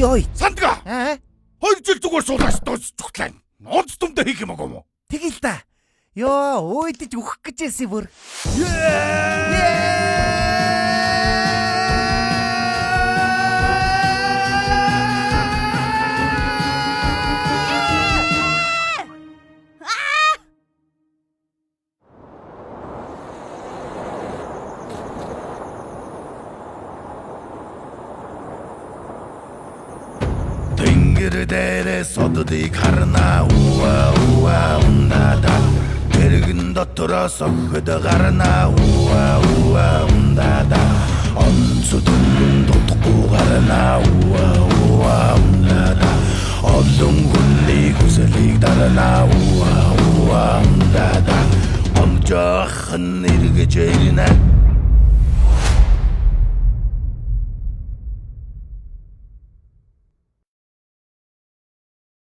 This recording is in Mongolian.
Йой. Сандга. 2 жил зүгээр суулгаж дуусчихлаа. Онц дүмдээ хийх юм уу? Тэгэл та. Йоо, уйдаж өгөх гэжээсэй бүр. Тэнгэр дээрээс оддыг харна уа ундада тэрэгэн дотроос охид гарна уа ундада онцодон дутхгүй гарна уа ундада олон хүнний хүслийг дарна уа ундада амжахан эргэж ирнэ